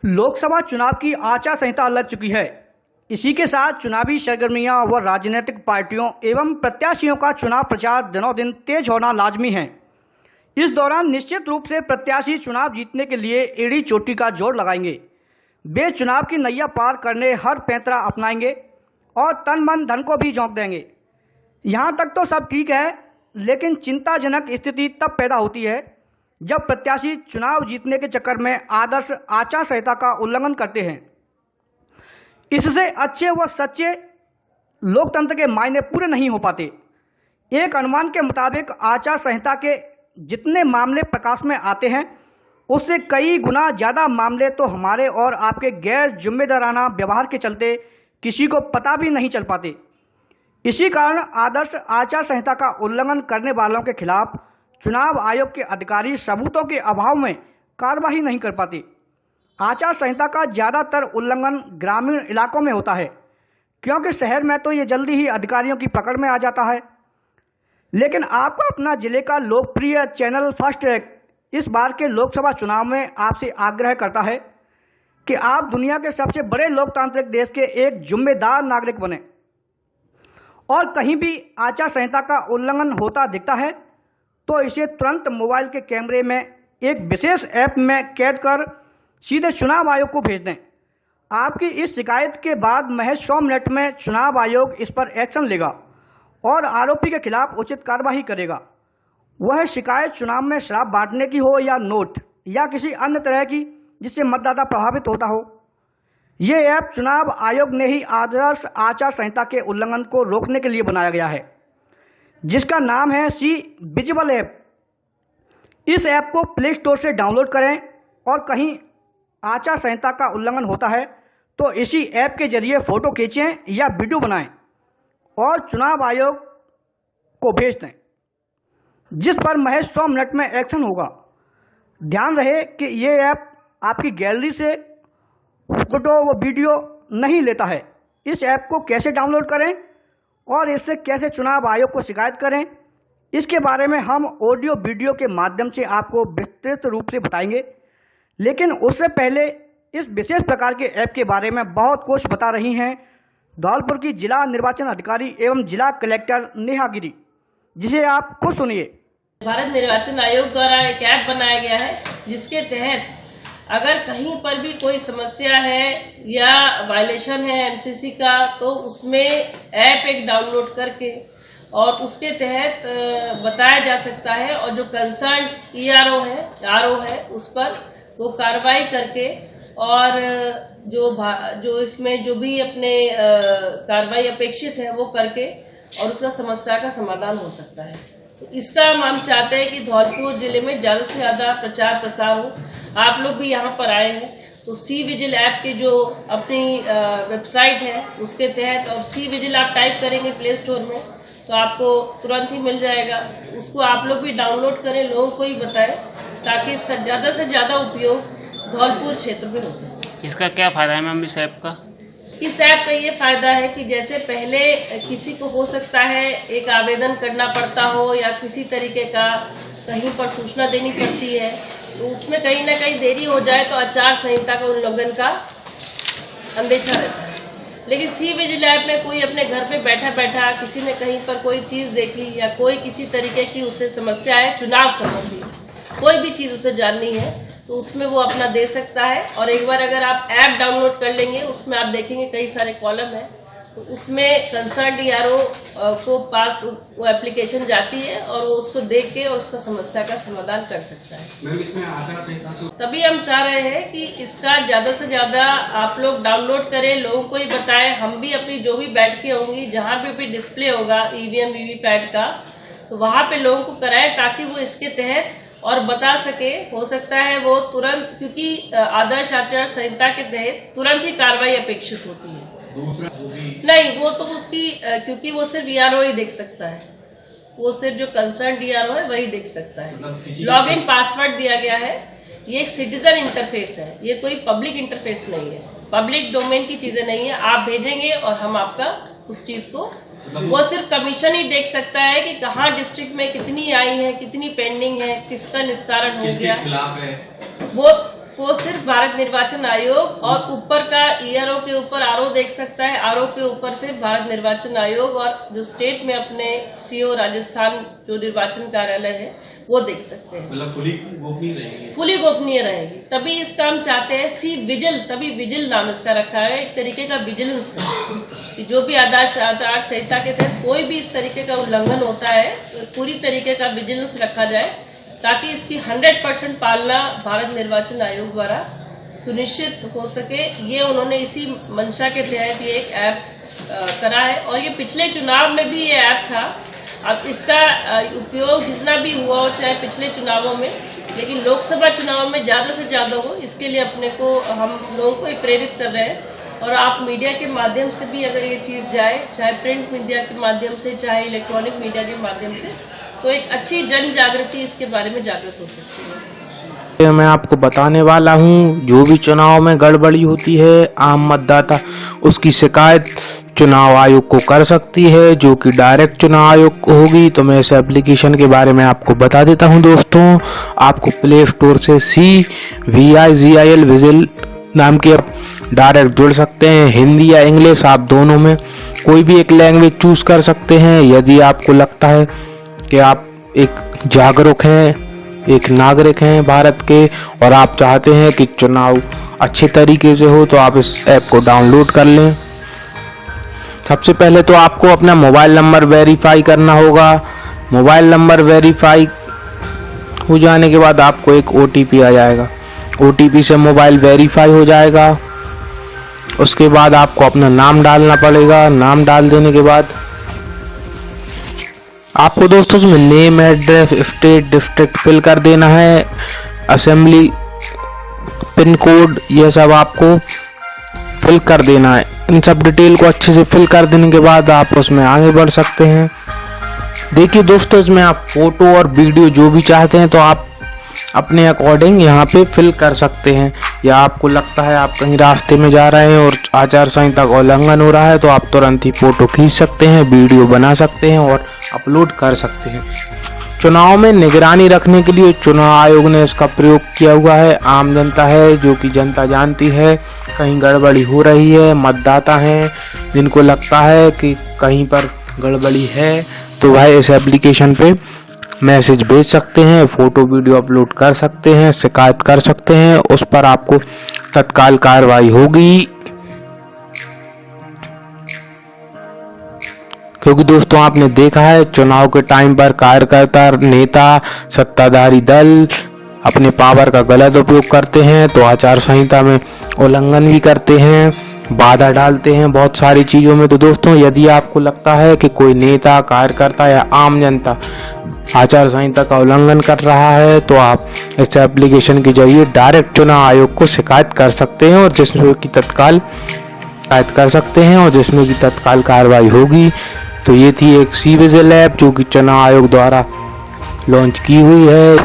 लोकसभा चुनाव की आचार संहिता लग चुकी है। इसी के साथ चुनावी सरगर्मियां व राजनीतिक पार्टियों एवं प्रत्याशियों का चुनाव प्रचार दिनों दिन तेज होना लाजमी है। इस दौरान निश्चित रूप से प्रत्याशी चुनाव जीतने के लिए एड़ी चोटी का जोर लगाएंगे। वे चुनाव की नैया पार करने हर पैंतरा अपनाएंगे और तन मन धन को भी झोंक देंगे। यहाँ तक तो सब ठीक है, लेकिन चिंताजनक स्थिति तब पैदा होती है जब प्रत्याशी चुनाव जीतने के चक्कर में आदर्श आचार संहिता का उल्लंघन करते हैं। इससे अच्छे व सच्चे लोकतंत्र के मायने पूरे नहीं हो पाते। एक अनुमान के मुताबिक आचार संहिता के जितने मामले प्रकाश में आते हैं, उससे कई गुना ज़्यादा मामले तो हमारे और आपके गैर जिम्मेदाराना व्यवहार के चलते किसी को पता भी नहीं चल पाते। इसी कारण आदर्श आचार संहिता का उल्लंघन करने वालों के खिलाफ चुनाव आयोग के अधिकारी सबूतों के अभाव में कार्रवाई नहीं कर पाते। आचार संहिता का ज़्यादातर उल्लंघन ग्रामीण इलाकों में होता है, क्योंकि शहर में तो ये जल्दी ही अधिकारियों की पकड़ में आ जाता है। लेकिन आपका अपना जिले का लोकप्रिय चैनल फास्ट ट्रैक इस बार के लोकसभा चुनाव में आपसे आग्रह करता है कि आप दुनिया के सबसे बड़े लोकतांत्रिक देश के एक जिम्मेदार नागरिक बने और कहीं भी आचार संहिता का उल्लंघन होता दिखता है तो इसे तुरंत मोबाइल के कैमरे में एक विशेष ऐप में कैद कर सीधे चुनाव आयोग को भेज दें। आपकी इस शिकायत के बाद महज 100 मिनट में चुनाव आयोग इस पर एक्शन लेगा और आरोपी के खिलाफ उचित कार्रवाई करेगा। वह शिकायत चुनाव में शराब बांटने की हो या नोट या किसी अन्य तरह की जिससे मतदाता प्रभावित होता हो। ये ऐप चुनाव आयोग ने ही आदर्श आचार संहिता के उल्लंघन को रोकने के लिए बनाया गया है, जिसका नाम है सी विजिबल ऐप। इस ऐप को प्ले स्टोर से डाउनलोड करें और कहीं आचार संहिता का उल्लंघन होता है तो इसी ऐप के जरिए फोटो खींचें या वीडियो बनाएं और चुनाव आयोग को भेज दें, जिस पर महज 100 मिनट में एक्शन होगा। ध्यान रहे कि ये ऐप आपकी गैलरी से फोटो व वीडियो नहीं लेता है। इस ऐप को कैसे डाउनलोड करें और इससे कैसे चुनाव आयोग को शिकायत करें, इसके बारे में हम ऑडियो वीडियो के माध्यम से आपको विस्तृत रूप से बताएंगे। लेकिन उससे पहले इस विशेष प्रकार के ऐप के बारे में बहुत कुछ बता रही हैं धौलपुर की जिला निर्वाचन अधिकारी एवं जिला कलेक्टर नेहा गिरी, जिसे आप खुद सुनिए। भारत निर्वाचन आयोग द्वारा एक ऐप बनाया गया है, जिसके तहत अगर कहीं पर भी कोई समस्या है या वायलेशन है एमसीसी का, तो उसमें ऐप एक डाउनलोड करके और उसके तहत बताया जा सकता है और जो कंसर्न आरओ है उस पर वो कार्रवाई करके और जो इसमें जो भी अपने कार्रवाई अपेक्षित है वो करके और उसका समस्या का समाधान हो सकता है। तो इसका हम चाहते हैं कि धौलपुर जिले में ज़्यादा से ज़्यादा प्रचार प्रसार हो। आप लोग भी यहाँ पर आए हैं तो सी विजिल ऐप की जो अपनी वेबसाइट है उसके तहत, और सी विजिल आप टाइप करेंगे प्ले स्टोर में तो आपको तुरंत ही मिल जाएगा। उसको आप लोग भी डाउनलोड करें, लोगों को ही बताएं ताकि इसका ज़्यादा से ज़्यादा उपयोग धौलपुर क्षेत्र में हो सके। इसका क्या फ़ायदा है मैम इस ऐप का? इस ऐप का ये फायदा है कि जैसे पहले किसी को हो सकता है एक आवेदन करना पड़ता हो या किसी तरीके का कहीं पर सूचना देनी पड़ती है, तो उसमें कहीं ना कहीं देरी हो जाए तो आचार संहिता का उल्लंघन का अंदेशा रहता है। लेकिन सी विजिल ऐप में कोई अपने घर पे बैठा बैठा किसी ने कहीं पर कोई चीज़ देखी या कोई किसी तरीके की उससे समस्या है, चुनाव संबंधी कोई भी चीज़ उसे जाननी है, तो उसमें वो अपना दे सकता है। और एक बार अगर आप ऐप डाउनलोड कर लेंगे, उसमें आप देखेंगे कई सारे कॉलम है, तो उसमें कंसर्न डीआरओ को पास वो एप्लीकेशन जाती है और वो उसको देख के और उसका समस्या का समाधान कर सकता है। इसमें आचार संहिता तभी हम चाह रहे हैं कि इसका ज़्यादा से ज़्यादा आप लोग डाउनलोड करें, लोगों को ही बताएं। हम भी अपनी जो भी बैठकें होंगी, जहाँ भी डिस्प्ले होगा ईवीएम वीवीपैट का, तो वहाँ पे लोगों को कराएं ताकि वो इसके तहत और बता सके। हो सकता है वो तुरंत, क्योंकि आदर्श आचार संहिता के तहत तुरंत ही कार्रवाई अपेक्षित होती है। नहीं, वो तो उसकी क्योंकि वो सिर्फ डीआरओ ही देख सकता है, वो सिर्फ जो कंसर्न डीआरओ है वही देख सकता है। लॉगिन पासवर्ड दिया गया है। ये एक सिटीजन इंटरफेस है, ये कोई पब्लिक इंटरफेस नहीं है, पब्लिक डोमेन की चीजें नहीं है। आप भेजेंगे और हम आपका उस चीज को, वो सिर्फ कमीशन ही देख सकता है कि कहाँ डिस्ट्रिक्ट में कितनी आई है, कितनी पेंडिंग है, किसका निस्तारण हो गया, खिलाफ है, वो को सिर्फ भारत निर्वाचन आयोग और ऊपर का ईआरओ के ऊपर आरओ देख सकता है, आरओ के ऊपर फिर भारत निर्वाचन आयोग और जो स्टेट में अपने सीओ राजस्थान जो निर्वाचन कार्यालय है वो देख सकते हैं। मतलब फुली गोपनीय रहेगी। तभी इसका हम चाहते हैं सी विजिल, तभी विजिल नाम इसका रखा है, एक तरीके का विजिलेंस है कि जो भी आदर्श आचार संहिता के तहत कोई भी इस तरीके का उल्लंघन होता है पूरी तरीके का विजिलेंस रखा जाए ताकि इसकी 100% पालना भारत निर्वाचन आयोग द्वारा सुनिश्चित हो सके। ये उन्होंने इसी मंशा के तहत ये एक ऐप करा है और ये पिछले चुनाव में भी ये ऐप था। अब इसका उपयोग जितना भी हुआ हो चाहे पिछले चुनावों में, लेकिन लोकसभा चुनाव में ज़्यादा से ज़्यादा हो, इसके लिए अपने को हम लोगों को प्रेरित कर रहे हैं। और आप मीडिया के माध्यम से भी अगर ये चीज़ जाए, चाहे प्रिंट मीडिया के माध्यम से चाहे इलेक्ट्रॉनिक मीडिया के माध्यम से, तो एक अच्छी जन जागृति इसके बारे में जागृत हो सकती है। मैं आपको बताने वाला हूं, जो भी चुनाव में गड़बड़ी होती है आम मतदाता उसकी शिकायत चुनाव आयोग को कर सकती है, जो कि डायरेक्ट चुनाव आयोग को होगी। तो मैं इस एप्लीकेशन के बारे में आपको बता देता हूं दोस्तों। आपको प्ले स्टोर से CVIGIL विजिल नाम की ऐप डायरेक्ट जुड़ सकते हैं। हिंदी या इंग्लिश आप दोनों में कोई भी एक लैंग्वेज चूज कर सकते हैं। यदि आपको लगता है कि आप एक जागरूक हैं, एक नागरिक हैं भारत के और आप चाहते हैं कि चुनाव अच्छे तरीके से हो, तो आप इस ऐप को डाउनलोड कर लें। सबसे पहले तो आपको अपना मोबाइल नंबर वेरीफाई करना होगा। मोबाइल नंबर वेरीफाई हो जाने के बाद आपको एक OTP आ जाएगा। OTP से मोबाइल वेरीफाई हो जाएगा। उसके बाद आपको अपना नाम डालना पड़ेगा। नाम डाल देने के बाद आपको दोस्तों उसमें name, address, state, district fill कर देना है। असेंबली, पिन कोड, ये सब आपको फिल कर देना है। इन सब डिटेल को अच्छे से फिल कर देने के बाद आप उसमें आगे बढ़ सकते हैं। देखिए दोस्तों, इसमें आप फोटो और वीडियो जो भी चाहते हैं तो आप अपने अकॉर्डिंग यहाँ पे फिल कर सकते हैं। या आपको लगता है आप कहीं रास्ते में जा रहे हैं और आचार संहिता का उल्लंघन हो रहा है तो आप तुरंत ही फोटो खींच सकते हैं, वीडियो बना सकते हैं और अपलोड कर सकते हैं। चुनाव में निगरानी रखने के लिए चुनाव आयोग ने इसका प्रयोग किया हुआ है। आम जनता है जो कि जनता जानती है कहीं गड़बड़ी हो रही है, मतदाता हैं जिनको लगता है कि कहीं पर गड़बड़ी है, तो वह इस एप्लीकेशन पे मैसेज भेज सकते हैं, फोटो वीडियो अपलोड कर सकते हैं, शिकायत कर सकते हैं। उस पर आपको तत्काल कार्रवाई होगी। क्योंकि दोस्तों आपने देखा है चुनाव के टाइम पर कार्यकर्ता, नेता, सत्ताधारी दल अपने पावर का गलत उपयोग करते हैं तो आचार संहिता में उल्लंघन भी करते हैं, बाधा डालते हैं बहुत सारी चीज़ों में। तो दोस्तों यदि आपको लगता है कि कोई नेता, कार्यकर्ता या आम जनता आचार संहिता का उल्लंघन कर रहा है तो आप इस एप्लीकेशन के जरिए डायरेक्ट चुनाव आयोग को शिकायत कर सकते हैं और जिसमें की तत्काल शिकायत कर सकते हैं और जिसमें की तत्काल कार्रवाई होगी। तो ये थी एक CVIGIL ऐप जो कि चुनाव आयोग द्वारा लॉन्च की हुई है।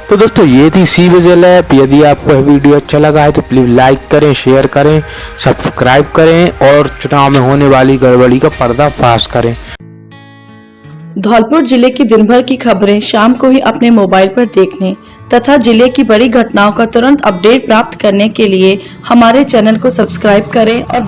तो दोस्तों ये थी CVIGIL ऐप। यदि आपको यह वीडियो अच्छा लगा है तो प्लीज़ लाइक करें, शेयर करें, सब्सक्राइब करें और चुनाव में होने वाली गड़बड़ी का पर्दाफाश करें। धौलपुर जिले की दिन भर की खबरें शाम को ही अपने मोबाइल पर देखने तथा जिले की बड़ी घटनाओं का तुरंत अपडेट प्राप्त करने के लिए हमारे चैनल को सब्सक्राइब करें और